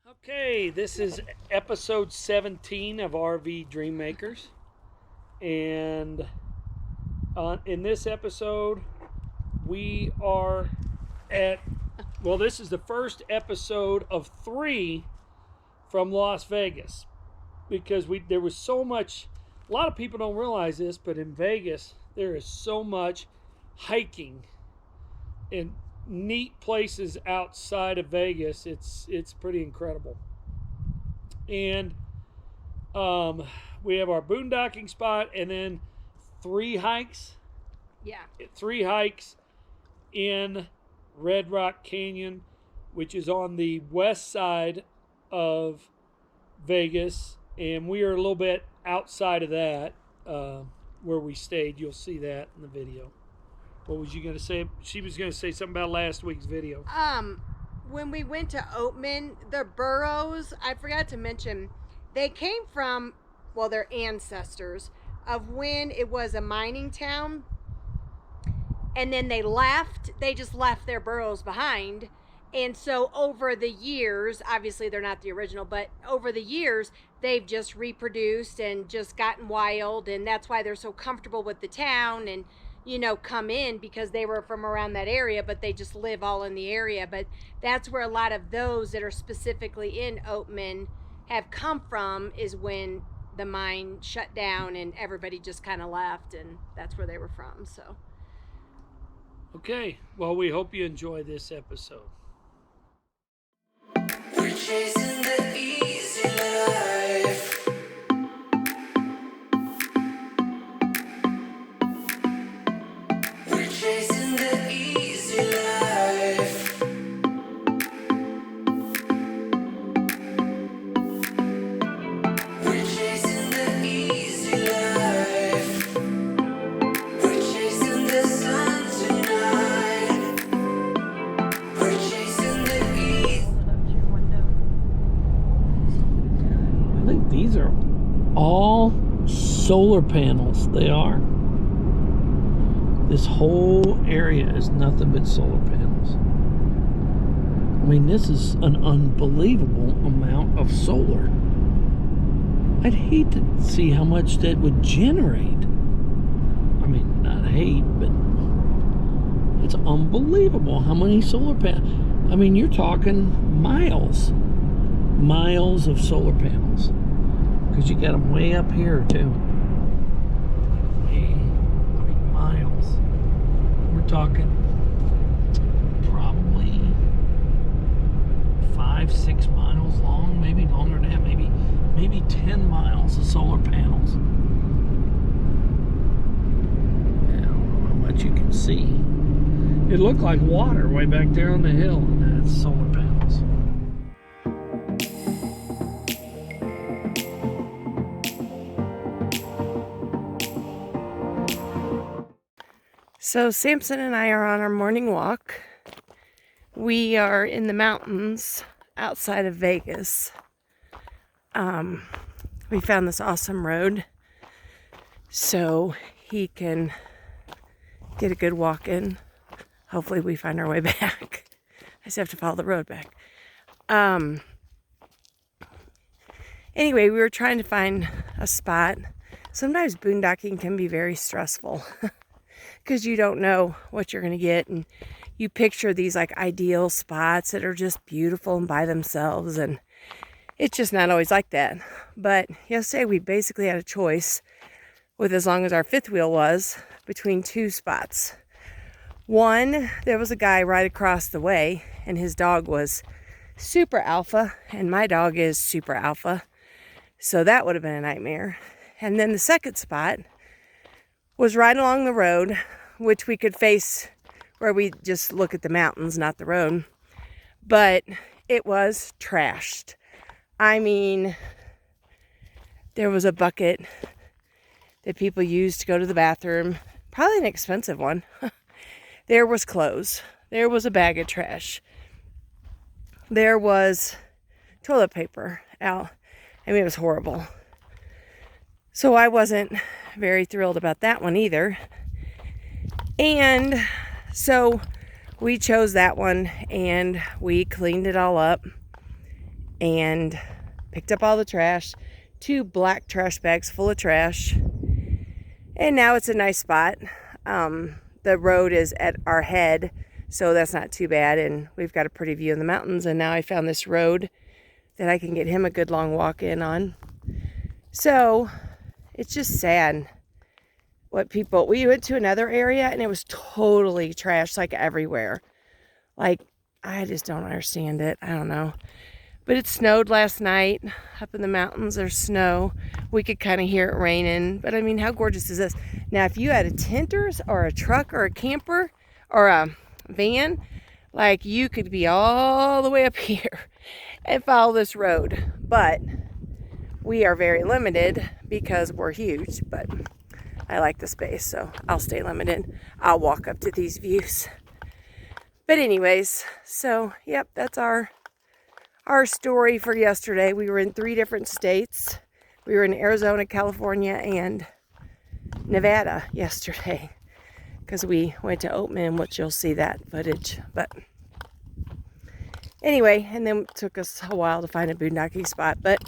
Okay, this is episode 17 of RV Dream Makers. And in this episode, we are this is the first episode of 3 from Las Vegas. Because there was so much, a lot of people don't realize this, but in Vegas, there is so much hiking and neat places outside of Vegas. It's pretty incredible. And we have our boondocking spot, and then 3 hikes. Yeah. 3 hikes in Red Rock Canyon, which is on the west side of Vegas, and we are a little bit outside of that where we stayed. You'll see that in the video. What was you going to say? She was going to say something about last week's video. When we went to Oatman, the burros, I forgot to mention, they came from, their ancestors of when it was a mining town. And then they just left their burros behind. And so over the years, obviously they're not the original, but over the years, they've just reproduced and just gotten wild. And that's why they're so comfortable with the town and, come in, because they were from around that area, but they just live all in the area. But that's where a lot of those that are specifically in Oatman have come from, is when the mine shut down and everybody just kind of left, and that's where they were from. So. Okay, well, we hope you enjoy this episode. We're chasing the easy life. We're chasing the easy life. We're chasing the easy life. We're chasing the sun tonight. We're chasing the easy. I think these are all solar panels. They are. This whole area is nothing but solar panels. I mean, this is an unbelievable amount of solar. I'd hate to see how much that would generate. I mean, not hate, but it's unbelievable how many solar panels. I mean, you're talking miles of solar panels, because you got them way up here too. Miles. We're talking probably 5-6 miles long, maybe longer than that, maybe 10 miles of solar panels. I don't know how much you can see. It looked like water way back there on the hill, and that's solar panels. So Samson and I are on our morning walk. We are in the mountains outside of Vegas. We found this awesome road so he can get a good walk in. Hopefully we find our way back. I just have to follow the road back. Anyway, we were trying to find a spot. Sometimes boondocking can be very stressful. Because you don't know what you're going to get, and you picture these like ideal spots that are just beautiful and by themselves, and it's just not always like that. But yesterday we basically had a choice, with as long as our fifth wheel was, between 2 spots. One, there was a guy right across the way, and his dog was super alpha, and my dog is super alpha, so that would have been a nightmare. And then the second spot was right along the road, which we could face where we just look at the mountains, not the road. But it was trashed. I mean, there was a bucket that people use to go to the bathroom. Probably an expensive one. There was clothes. There was a bag of trash. There was toilet paper out. I mean, it was horrible. So I wasn't very thrilled about that one either. And so we chose that one, and we cleaned it all up. and picked up all the trash, 2 black trash bags full of trash. And now it's a nice spot. The road is at our head, so that's not too bad. And we've got a pretty view of the mountains. And now I found this road that I can get him a good long walk in on. So it's just sad what people, we went to another area and it was totally trashed, like everywhere. Like, I just don't understand it. I don't know. But it snowed last night up in the mountains. There's snow. We could kind of hear it raining. But I mean, how gorgeous is this? Now, if you had a tent or a truck or a camper or a van, like, you could be all the way up here and follow this road. But we are very limited because we're huge. But I like the space, so I'll stay limited. I'll walk up to these views. But anyways, so yep, that's our story for yesterday. We were in 3 different states. We were in Arizona, California, and Nevada yesterday because we went to Oatman, which you'll see that footage. But anyway, and then it took us a while to find a boondocking spot, but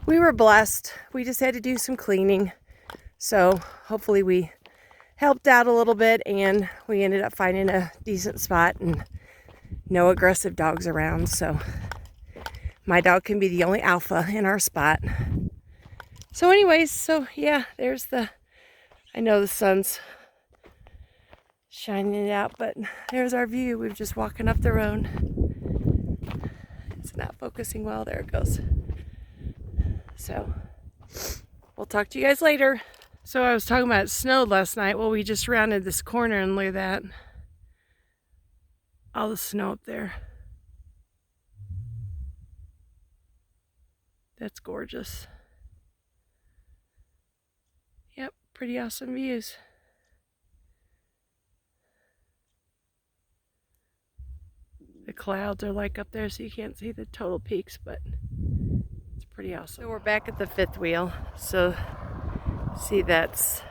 we were blessed. We just had to do some cleaning. So hopefully we helped out a little bit and we ended up finding a decent spot and no aggressive dogs around. So my dog can be the only alpha in our spot. So anyways, so yeah, there's I know the sun's shining it out, but there's our view. We've just walking up the road. It's not focusing well. There it goes. So we'll talk to you guys later. So I was talking about it snowed last night. Well, we just rounded this corner and look at that. All the snow up there. That's gorgeous. Yep, pretty awesome views. The clouds are like up there, so you can't see the total peaks, but it's pretty awesome. So we're back at the 5th wheel. So see, the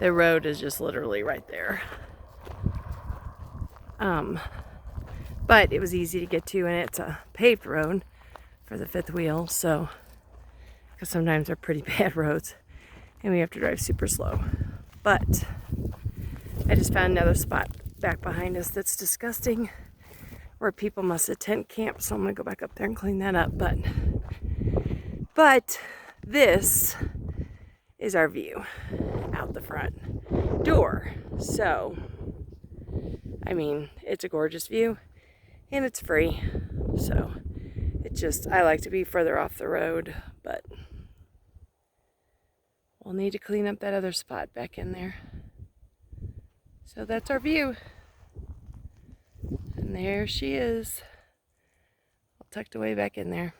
road is just literally right there. But it was easy to get to, and it's a paved road for the 5th wheel, so because sometimes they're pretty bad roads and we have to drive super slow. But I just found another spot back behind us that's disgusting, where people must have tent camped, so I'm gonna go back up there and clean that up. But this is our view out the front door. So I mean, it's a gorgeous view and it's free. So I like to be further off the road, but we'll need to clean up that other spot back in there. So that's our view. And there she is, all tucked away back in there.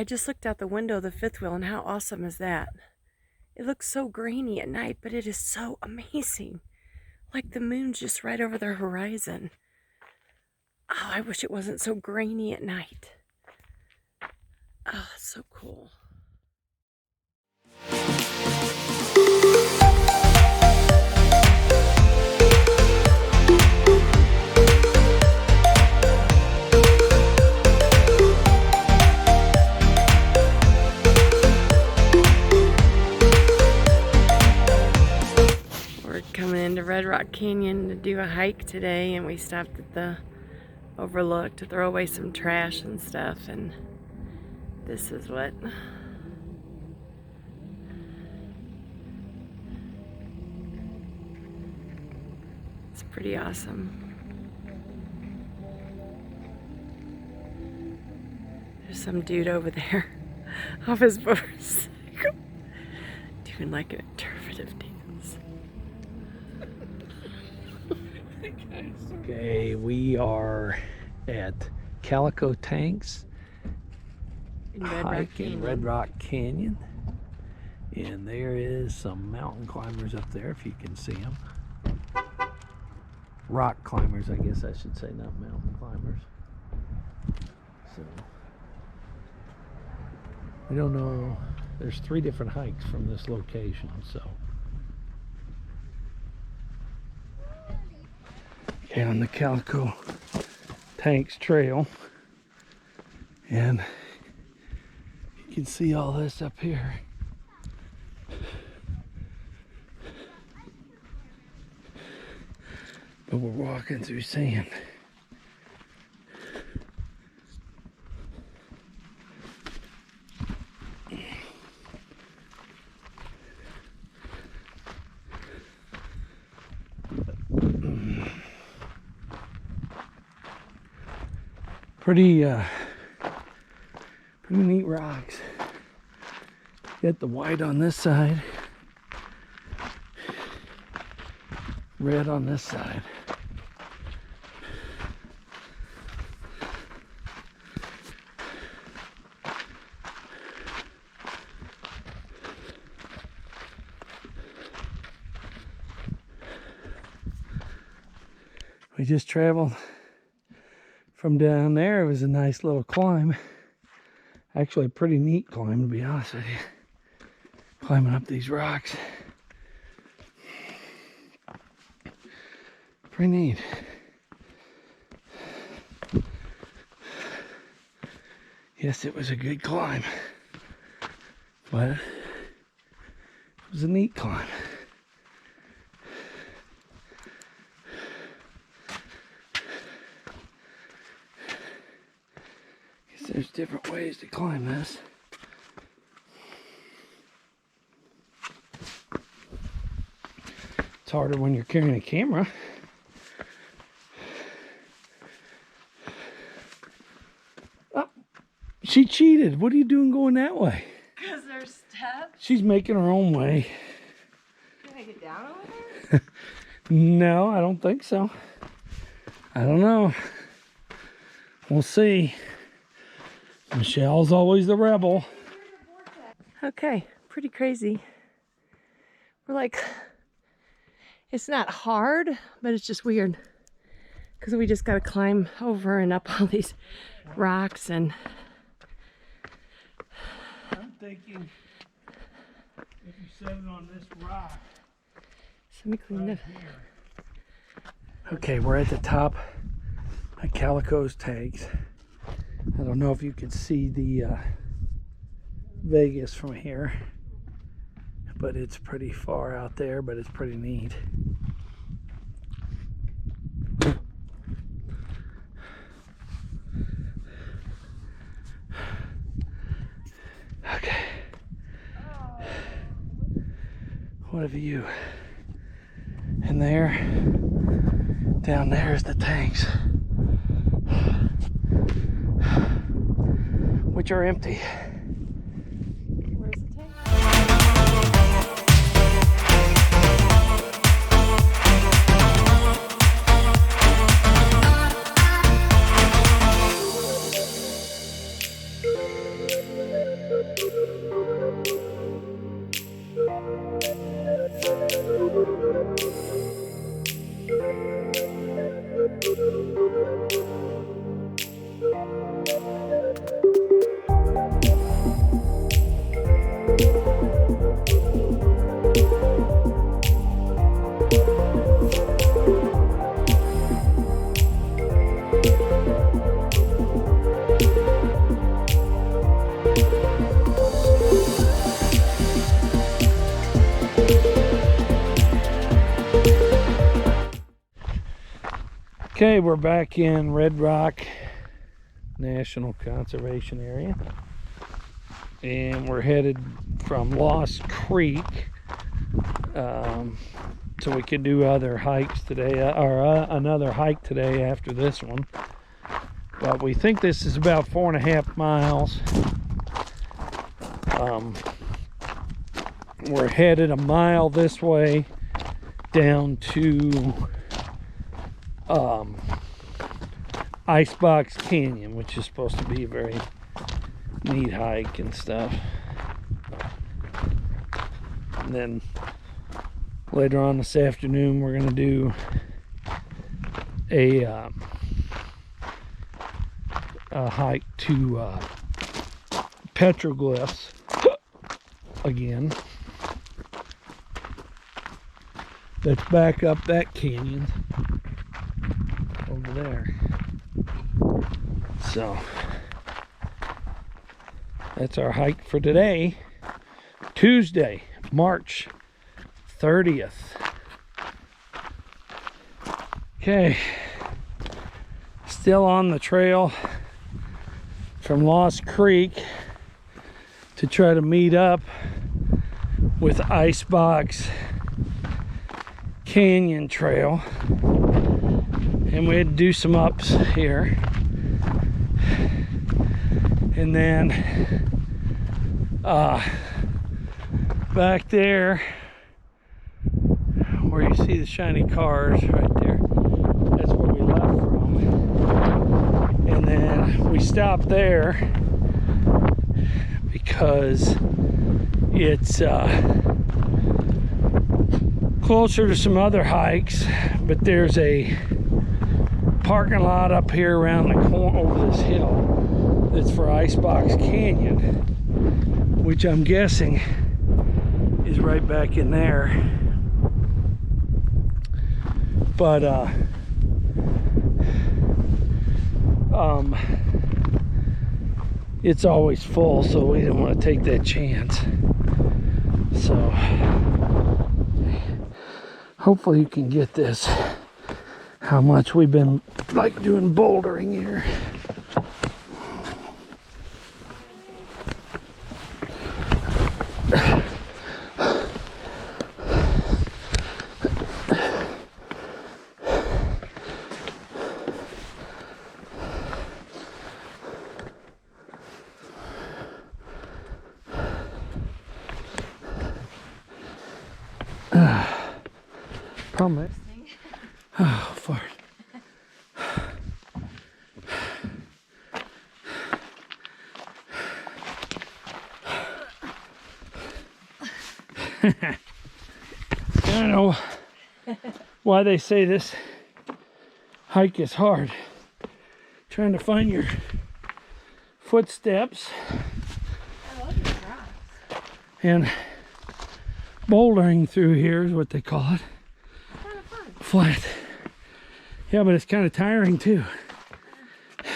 I just looked out the window of the fifth wheel, and how awesome is that? It looks so grainy at night, but it is so amazing. Like the moon's just right over the horizon. Oh, I wish it wasn't so grainy at night. Oh, it's so cool. We're coming into Red Rock Canyon to do a hike today, and we stopped at the overlook to throw away some trash and stuff, and this is what it's pretty awesome. There's some dude over there off his motorcycle doing like an interpretive dance. Okay, we are at Calico Tanks hike in Red Rock Canyon, and there is some mountain climbers up there, if you can see them. Rock climbers, I guess I should say, not mountain climbers. So we don't know. There's 3 different hikes from this location, so. Okay, on the Calico Tanks Trail, and you can see all this up here. But we're walking through sand. Pretty neat rocks. Got the white on this side, red on this side. We just traveled from down there. It was a nice little climb. Actually a pretty neat climb, to be honest with you. Climbing up these rocks. Pretty neat. Yes, it was a good climb, but it was a neat climb. There's different ways to climb this. It's harder when you're carrying a camera. Oh, she cheated. What are you doing going that way? Because there's steps. She's making her own way. Can I get down over there? No, I don't think so. I don't know. We'll see. Michelle's always the rebel. Okay, pretty crazy. We're like, it's not hard, but it's just weird. Because we just got to climb over and up all these rocks and... I'm thinking if you set it on this rock. So let me clean right up. here. Okay, we're at the top of Calico's Tanks. I don't know if you can see the Vegas from here, but it's pretty far out there, but it's pretty neat. Okay. What a view. And there, down there is the tanks, which are empty. Where's the tank? Okay, we're back in Red Rock National Conservation Area, and we're headed from Lost Creek, so we could do other hikes today, or another hike today after this one. But we think this is about 4.5 miles. We're headed a mile this way down to Icebox Canyon, which is supposed to be a very neat hike and stuff. And then later on this afternoon, we're going to do a hike to petroglyphs again. That's back up that canyon over there. So that's our hike for today, Tuesday, March 30th. Okay, still on the trail from Lost Creek to try to meet up with Icebox Canyon Trail, and we had to do some ups here, and then back there where you see the shiny cars right there, that's where we left from. And then we stopped there because it's closer to some other hikes, but there's a parking lot up here around the corner over this hill that's for Icebox Canyon, which I'm guessing is right back in there. But it's always full, so we didn't want to take that chance. So hopefully you can get this, how much we've been like doing bouldering here. Problem is, oh, fart. I don't know why they say this hike is hard. Trying to find your footsteps. I love your rocks. And bouldering through here is what they call it. Kind of fun. Flat. Yeah, but it's kind of tiring too. I'd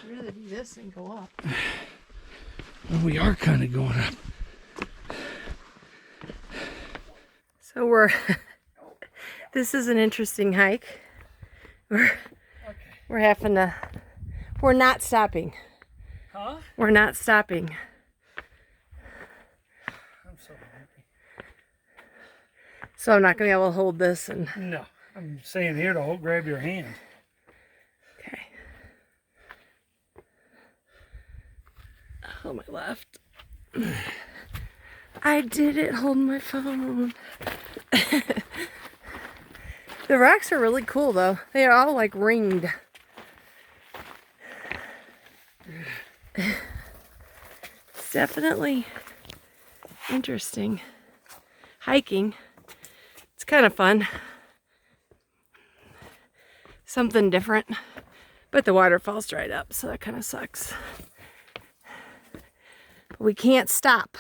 rather do this than go up. Well, we are kind of going up. So this is an interesting hike. We're having to, we're not stopping. Huh? We're not stopping. I'm so happy. So I'm not going to be able to hold this and... No, I'm saying here to grab your hand. Okay. Oh, my left. I did it holding my phone. The rocks are really cool though. They are all like ringed. It's definitely interesting. Hiking. It's kind of fun. Something different. But the waterfall's dried up, so that kind of sucks. But we can't stop.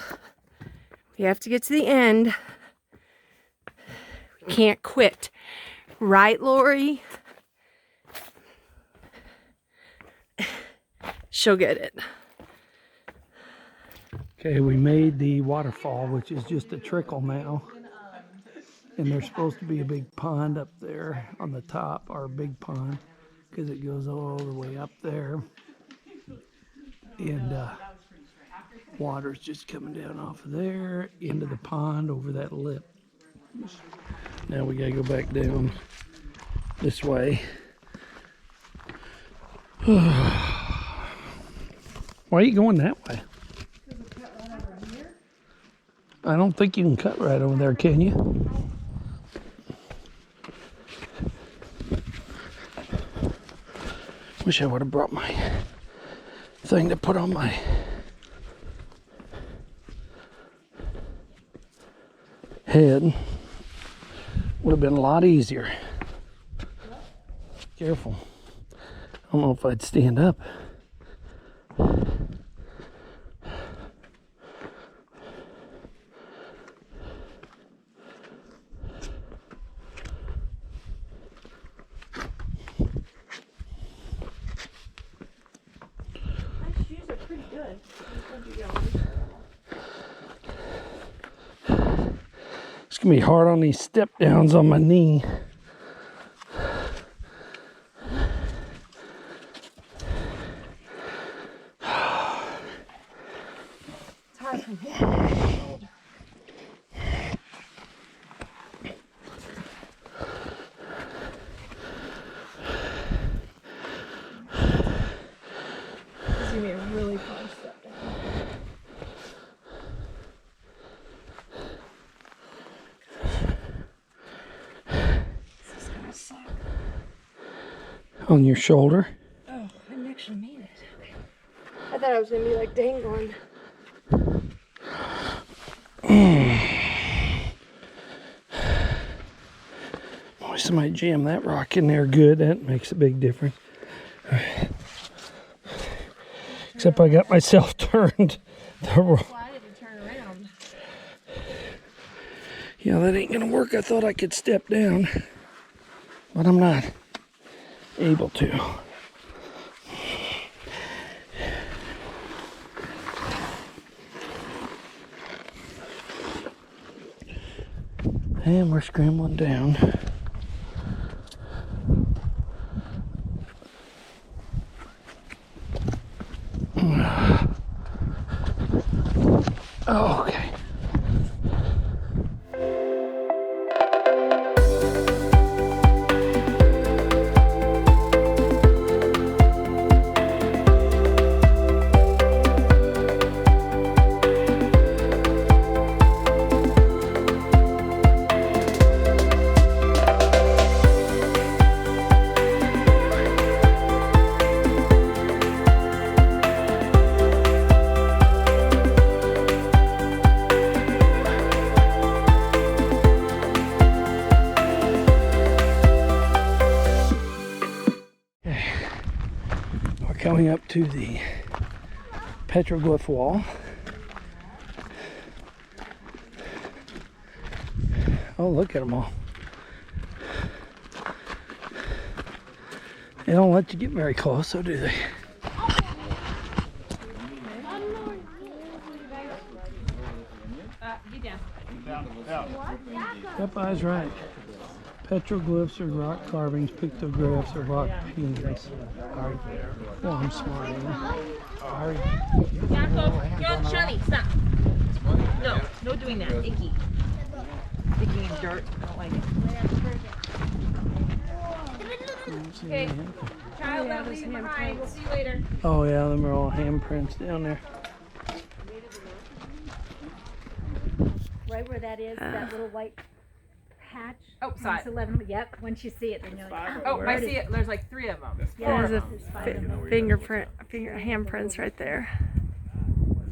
We have to get to the end. We can't quit. Right, Lori? She'll get it. Okay, we made the waterfall, which is just a trickle now. And there's supposed to be a big pond up there on the top, our big pond, because it goes all the way up there. And water's just coming down off of there into the pond over that lip. Now we gotta go back down this way. Why are you going that way? I don't think you can cut right over there, can you? Wish I would have brought my thing to put on my head. Would have been a lot easier. Careful. I don't know if I'd stand up. It's gonna be hard on these step downs on my knee. It's hard from here to my shoulder. This is gonna be a really fun step down. On your shoulder. Oh, I actually made it. Okay. I thought I was gonna be like dangling. Boy, somebody jammed that rock in there good. That makes a big difference. Except I got myself turned. Slide it and turn around. Yeah, that ain't gonna work. I thought I could step down, but I'm not able to. And we're scrambling down. Oh, okay. Coming up to the petroglyph wall. Oh, look at them all. They don't let you get very close, so do they? Yep, I was right. Petroglyphs are rock carvings, pictographs are rock paintings. Alright. Well, I'm smart. Alright. Go, Shani, stop. No, no doing that. Icky. Digging in dirt. I don't like it. Okay. Child, not leaving behind. We'll see you later. Oh yeah, them are all handprints down there. Right where that is, that little white patch. Oh, saw it. 11. Yep. Once you see it, then you're like, Oh, I see it. There's like 3 of them. There's a handprints right there.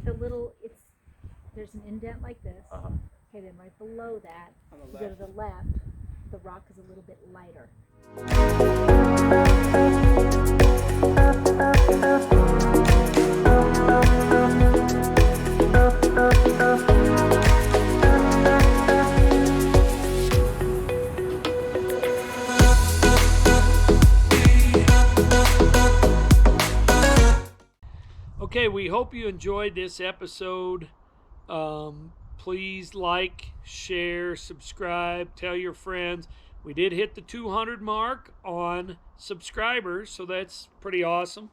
the little, there's an indent like this. Okay, then right below that, you go to the left, the rock is a little bit lighter. Okay, we hope you enjoyed this episode. please like, share, subscribe, tell your friends. We did hit the 200 mark on subscribers, so that's pretty awesome.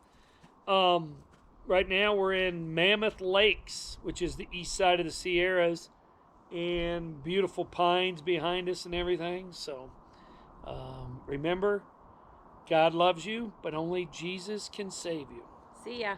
Right now we're in Mammoth Lakes, which is the east side of the Sierras, and beautiful pines behind us and everything. So remember, God loves you, but only Jesus can save you. See ya.